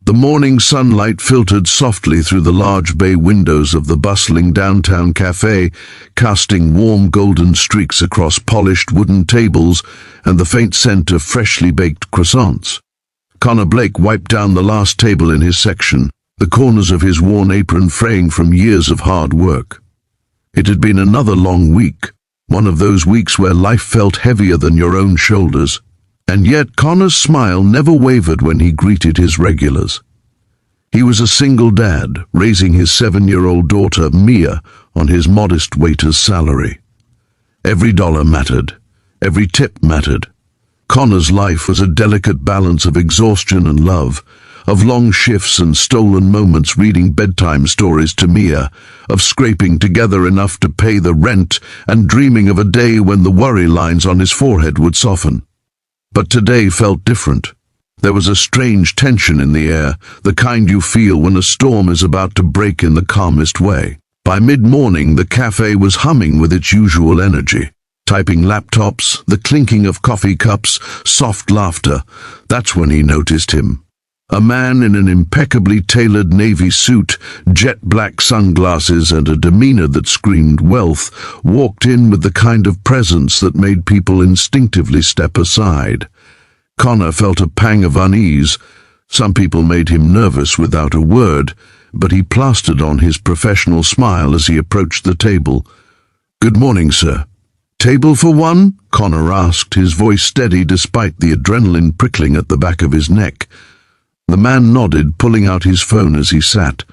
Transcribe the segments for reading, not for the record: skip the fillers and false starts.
The morning sunlight filtered softly through the large bay windows of the bustling downtown cafe, casting warm golden streaks across polished wooden tables and the faint scent of freshly baked croissants. Connor Blake wiped down the last table in his section, the corners of his worn apron fraying from years of hard work. It had been another long week, one of those weeks where life felt heavier than your own shoulders. And yet Connor's smile never wavered when he greeted his regulars. He was a single dad, raising his 7-year-old daughter, Mia, on his modest waiter's salary. Every dollar mattered. Every tip mattered. Connor's life was a delicate balance of exhaustion and love, of long shifts and stolen moments reading bedtime stories to Mia, of scraping together enough to pay the rent and dreaming of a day when the worry lines on his forehead would soften. But today felt different. There was a strange tension in the air, the kind you feel when a storm is about to break in the calmest way. By mid-morning, the cafe was humming with its usual energy. Typing laptops, the clinking of coffee cups, soft laughter. That's when he noticed him. A man in an impeccably tailored navy suit, jet black sunglasses, and a demeanor that screamed wealth, walked in with the kind of presence that made people instinctively step aside. Connor felt a pang of unease. Some people made him nervous without a word, but he plastered on his professional smile as he approached the table. "Good morning, sir." "Table for one?" Connor asked, his voice steady despite the adrenaline prickling at the back of his neck. The man nodded, pulling out his phone as he sat.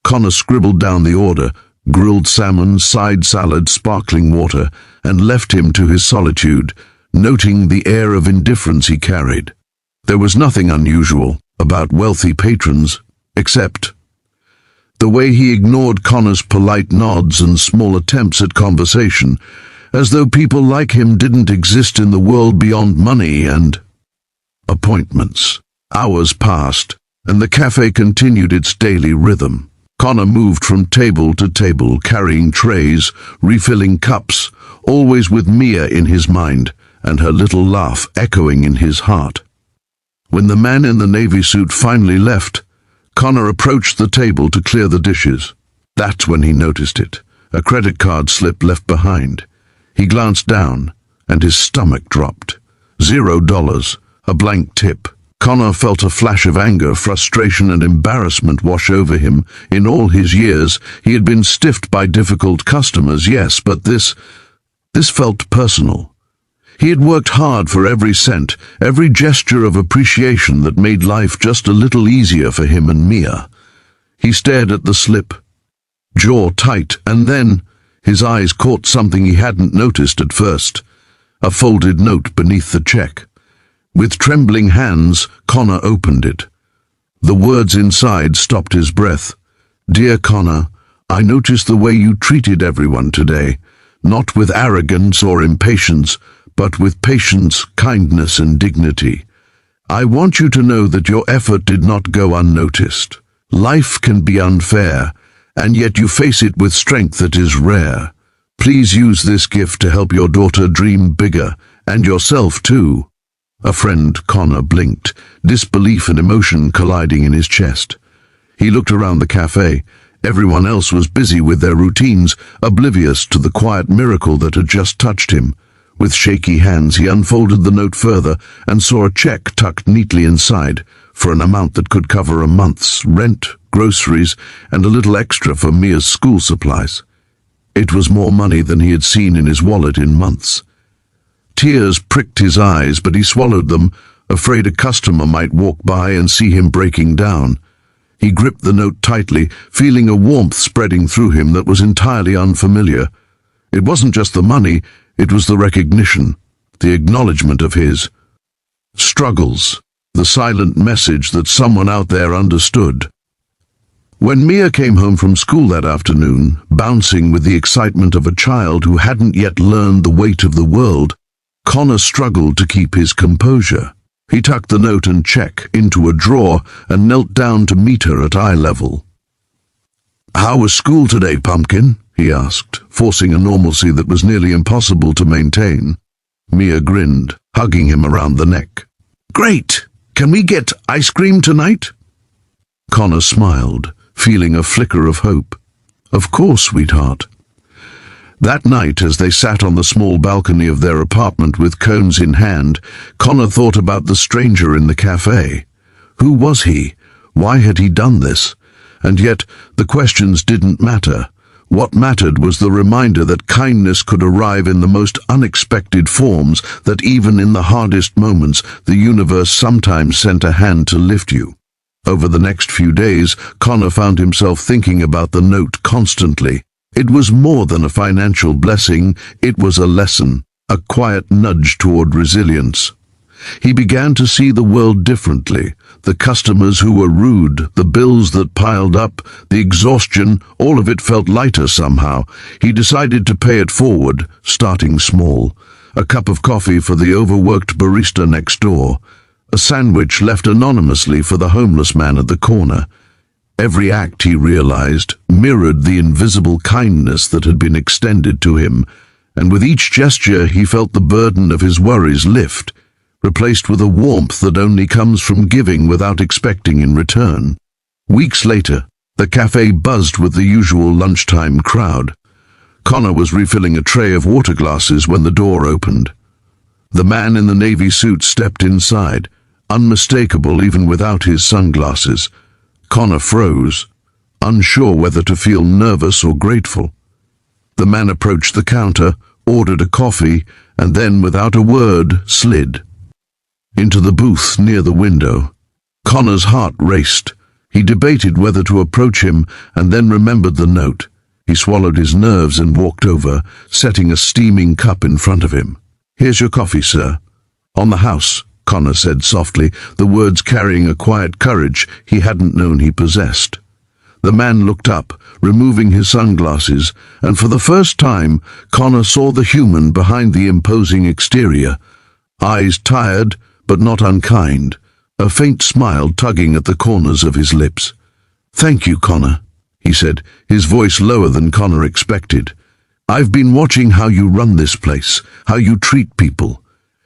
Connor scribbled down the order, grilled salmon, side salad, sparkling water, and left him to his solitude, noting the air of indifference he carried. There was nothing unusual about wealthy patrons, except the way he ignored Connor's polite nods and small attempts at conversation, as though people like him didn't exist in the world beyond money and appointments. Hours passed, and the cafe continued its daily rhythm. Connor moved from table to table, carrying trays, refilling cups, always with Mia in his mind, and her little laugh echoing in his heart. When the man in the navy suit finally left, Connor approached the table to clear the dishes. That's when he noticed it, a credit card slip left behind. He glanced down, and his stomach dropped. $0, a blank tip. Connor felt a flash of anger, frustration, and embarrassment wash over him. In all his years, he had been stiffed by difficult customers, yes, but this felt personal. He had worked hard for every cent, every gesture of appreciation that made life just a little easier for him and Mia. He stared at the slip, jaw tight, and then his eyes caught something he hadn't noticed at first, a folded note beneath the check. With trembling hands, Connor opened it. The words inside stopped his breath. "Dear Connor, I noticed the way you treated everyone today, not with arrogance or impatience, but with patience, kindness, and dignity. I want you to know that your effort did not go unnoticed. Life can be unfair, and yet you face it with strength that is rare. Please use this gift to help your daughter dream bigger, and yourself too." A friend, Connor blinked, disbelief and emotion colliding in his chest. He looked around the cafe. Everyone else was busy with their routines, oblivious to the quiet miracle that had just touched him. With shaky hands, he unfolded the note further and saw a check tucked neatly inside for an amount that could cover a month's rent, groceries, and a little extra for Mia's school supplies. It was more money than he had seen in his wallet in months. Tears pricked his eyes, but he swallowed them, afraid a customer might walk by and see him breaking down. He gripped the note tightly, feeling a warmth spreading through him that was entirely unfamiliar. It wasn't just the money, it was the recognition, the acknowledgement of his struggles, the silent message that someone out there understood. When Mia came home from school that afternoon, bouncing with the excitement of a child who hadn't yet learned the weight of the world, Connor struggled to keep his composure. He tucked the note and check into a drawer and knelt down to meet her at eye level. "How was school today, Pumpkin?" he asked, forcing a normalcy that was nearly impossible to maintain. Mia grinned, hugging him around the neck. "Great! Can we get ice cream tonight?" Connor smiled, feeling a flicker of hope. Of course, sweetheart. That night, as they sat on the small balcony of their apartment with cones in hand, Connor thought about the stranger in the cafe. Who was he? Why had he done this? And yet, the questions didn't matter. What mattered was the reminder that kindness could arrive in the most unexpected forms, that even in the hardest moments, the universe sometimes sent a hand to lift you. Over the next few days, Connor found himself thinking about the note constantly. It was more than a financial blessing, it was a lesson, a quiet nudge toward resilience. He began to see the world differently. The customers who were rude, the bills that piled up, the exhaustion, all of it felt lighter somehow. He decided to pay it forward, starting small. A cup of coffee for the overworked barista next door. A sandwich left anonymously for the homeless man at the corner. Every act, he realized, mirrored the invisible kindness that had been extended to him, and with each gesture he felt the burden of his worries lift, replaced with a warmth that only comes from giving without expecting in return. Weeks later, the cafe buzzed with the usual lunchtime crowd. Connor was refilling a tray of water glasses when the door opened. The man in the navy suit stepped inside, unmistakable even without his sunglasses. Connor froze, unsure whether to feel nervous or grateful. The man approached the counter, ordered a coffee, and then, without a word, slid into the booth near the window. Connor's heart raced. He debated whether to approach him, and then remembered the note. He swallowed his nerves and walked over, setting a steaming cup in front of him. "Here's your coffee, sir." "On the house," Connor said softly, the words carrying a quiet courage he hadn't known he possessed. The man looked up, removing his sunglasses, and for the first time, Connor saw the human behind the imposing exterior. Eyes tired, but not unkind, a faint smile tugging at the corners of his lips. "Thank you, Connor," he said, his voice lower than Connor expected. "I've been watching how you run this place, how you treat people.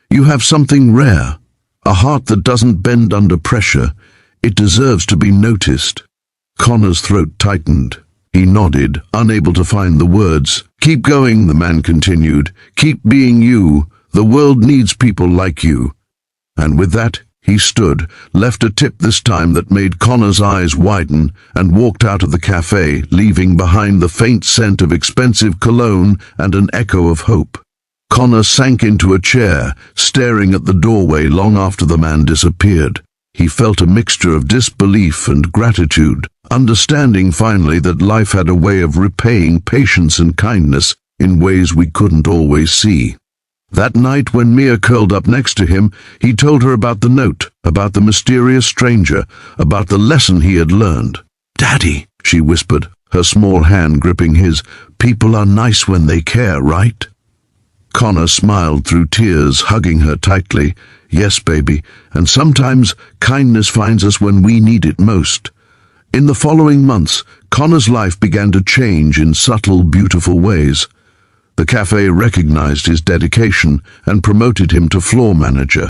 You have something rare, a heart that doesn't bend under pressure. It deserves to be noticed." Connor's throat tightened. He nodded, unable to find the words. "Keep going," the man continued. "Keep being you. The world needs people like you." And with that, he stood, left a tip this time that made Connor's eyes widen, and walked out of the cafe, leaving behind the faint scent of expensive cologne and an echo of hope. Connor sank into a chair, staring at the doorway long after the man disappeared. He felt a mixture of disbelief and gratitude, understanding finally that life had a way of repaying patience and kindness in ways we couldn't always see. That night, when Mia curled up next to him, he told her about the note, about the mysterious stranger, about the lesson he had learned. "Daddy," she whispered, her small hand gripping his, "people are nice when they care, right?" Connor smiled through tears, hugging her tightly. "Yes, baby, and sometimes kindness finds us when we need it most." In the following months, Connor's life began to change in subtle, beautiful ways. The cafe recognized his dedication and promoted him to floor manager.